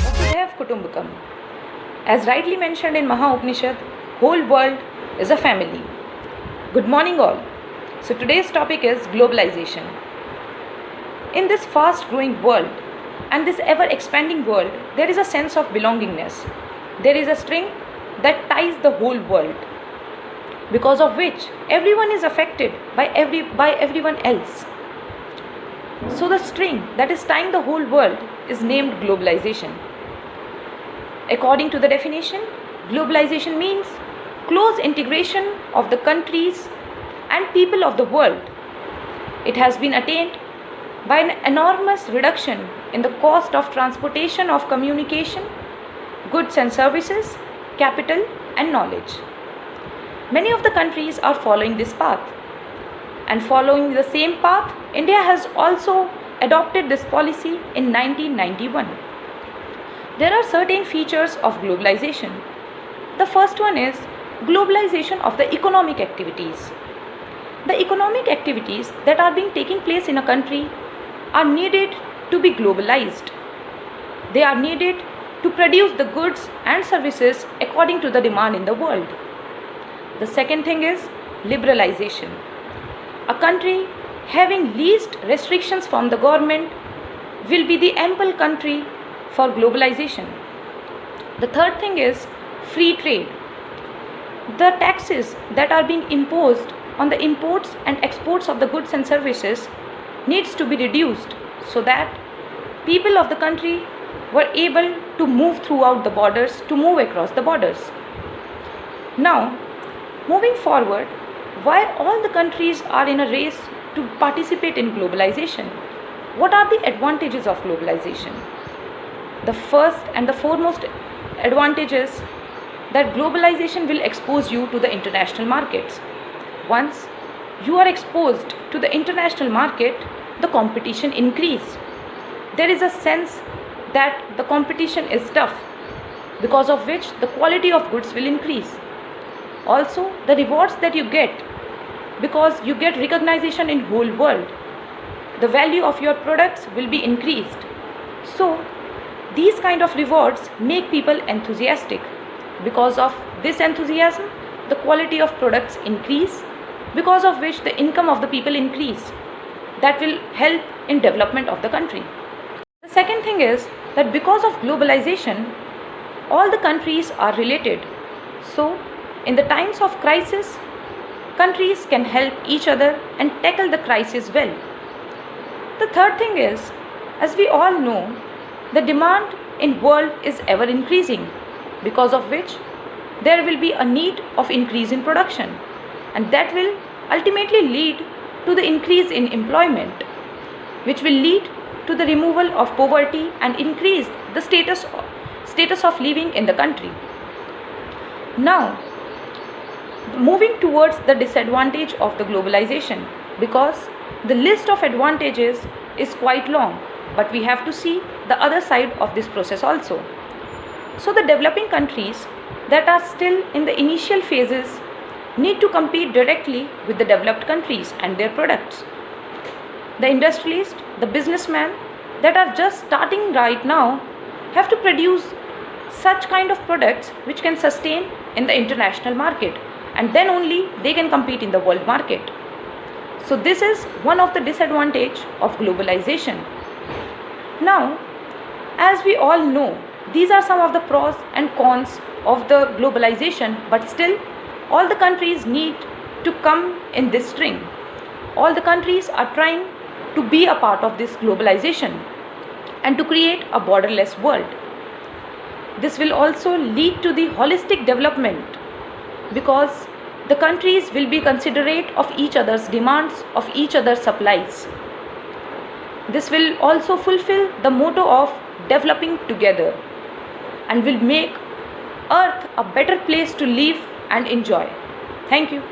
Vasudhaiv Kutumbakam. As rightly mentioned in Maha Upanishad, whole world is a family. Good morning all. So today's topic is globalization. In this fast growing world and this ever expanding world, there is a sense of belongingness. There is a string that ties the whole world, because of which everyone is affected by everyone else. So the string that is tying the whole world is named globalization. According to the definition, globalization means close integration of the countries and people of the world. It has been attained by an enormous reduction in the cost of transportation of communication, goods and services, capital and knowledge. Many of the countries are following this path. And following the same path, India has also adopted this policy in 1991. There are certain features of globalization. The first one is globalization of the economic activities. The economic activities that are being taking place in a country are needed to be globalized. They are needed to produce the goods and services according to the demand in the world. The second thing is liberalization. A country having least restrictions from the government will be the ample country for globalization. The third thing is free trade. The taxes that are being imposed on the imports and exports of the goods and services needs to be reduced so that people of the country were able to move throughout the borders, to move across the borders. Now, moving forward, why all the countries are in a race to participate in globalization? What are the advantages of globalization? The first and the foremost advantage is that globalization will expose you to the international markets. Once you are exposed to the international market, the competition increases. There is a sense that the competition is tough, because of which the quality of goods will increase. Also, the rewards that you get, because you get recognition in whole world, the value of your products will be increased. So these kind of rewards make people enthusiastic. Because of this enthusiasm, the quality of products increase, because of which the income of the people increase. That will help in development of the country. The second thing is that because of globalization, all the countries are related. So in the times of crisis, countries can help each other and tackle the crisis well. The third thing is, as we all know, the demand in world is ever increasing, because of which there will be a need of increase in production, and that will ultimately lead to the increase in employment, which will lead to the removal of poverty and increase the status of living in the country. Now, moving towards the disadvantage of the globalization, because the list of advantages is quite long, but we have to see the other side of this process also. So the developing countries that are still in the initial phases need to compete directly with the developed countries and their products. The industrialists, the businessmen that are just starting right now have to produce such kind of products which can sustain in the international market, and then only they can compete in the world market. So this is one of the disadvantage of globalization. Now, as we all know, these are some of the pros and cons of the globalization, but still all the countries need to come in this string. All the countries are trying to be a part of this globalization and to create a borderless world. This will also lead to the holistic development, because the countries will be considerate of each other's demands, of each other's supplies. This will also fulfill the motto of developing together and will make Earth a better place to live and enjoy. Thank you.